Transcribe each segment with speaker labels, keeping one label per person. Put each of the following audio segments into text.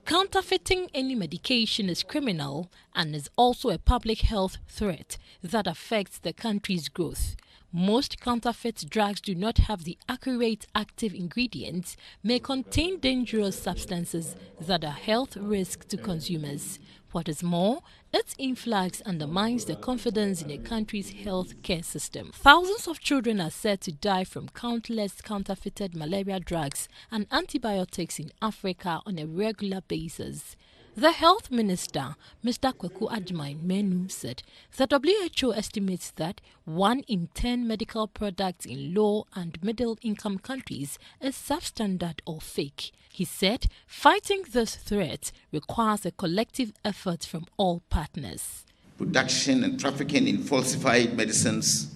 Speaker 1: Counterfeiting any medication is criminal and is also a public health threat that affects the country's growth. Most counterfeit drugs do not have the accurate active ingredients, may contain dangerous substances that are health risk to consumers. What is more, its influx undermines the confidence in a country's health care system. Thousands of children are said to die from countless counterfeited malaria drugs and antibiotics in Africa on a regular basis. The Health Minister, Mr. Kwaku Adjumani, said the WHO estimates that 1 in 10 medical products in low and middle-income countries is substandard or fake. He said fighting this threat requires a collective effort from all partners.
Speaker 2: Production and trafficking in falsified medicines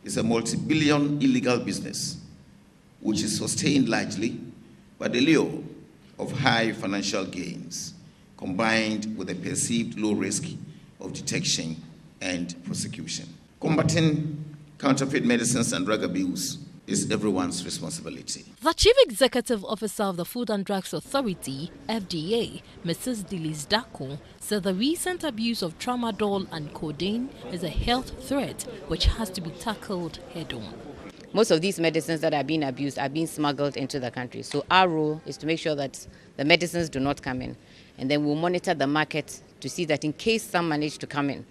Speaker 2: is a multi-billion illegal business, which is sustained largely by the lure of high financial gains, combined with a perceived low risk of detection and prosecution. Combating counterfeit medicines and drug abuse is everyone's responsibility.
Speaker 1: The Chief Executive Officer of the Food and Drugs Authority, FDA, Mrs. Dilis Dako, said the recent abuse of tramadol and codeine is a health threat which has to be tackled head-on.
Speaker 3: Most of these medicines that are being abused are being smuggled into the country. So our role is to make sure that the medicines do not come in. And then we'll monitor the market to see that in case some manage to come in,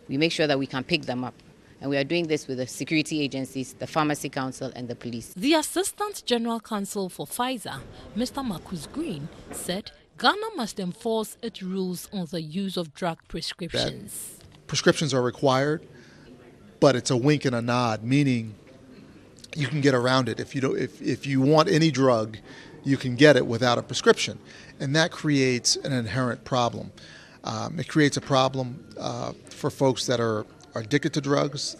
Speaker 3: we make sure that we can pick them up. And we are doing this with the security agencies, the Pharmacy Council and the police.
Speaker 1: The Assistant General Counsel for Pfizer, Mr. Marcus Green, said Ghana must enforce its rules on the use of drug prescriptions.
Speaker 4: Prescriptions are required, but it's a wink and a nod, meaning you can get around it. If you want any drug, you can get it without a prescription. And that creates an inherent problem. It creates a problem for folks that are addicted to drugs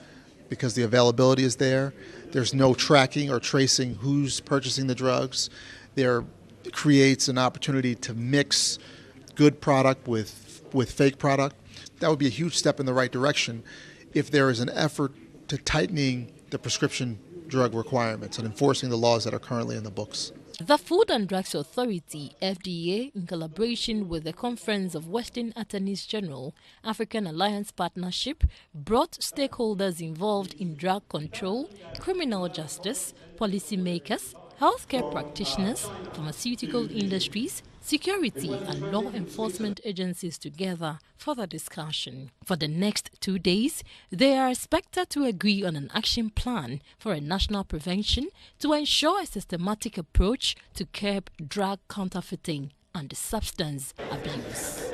Speaker 4: because the availability is there. There's no tracking or tracing who's purchasing the drugs. It creates an opportunity to mix good product with fake product. That would be a huge step in the right direction if there is an effort to tightening the prescription drug requirements and enforcing the laws that are currently in the books.
Speaker 1: The Food and Drugs Authority, FDA, in collaboration with the Conference of Western Attorneys General, African Alliance Partnership, brought stakeholders involved in drug control, criminal justice, policymakers, healthcare practitioners, pharmaceutical industries, security and law enforcement agencies together for the discussion. For the next 2 days, they are expected to agree on an action plan for a national prevention to ensure a systematic approach to curb drug counterfeiting and substance abuse.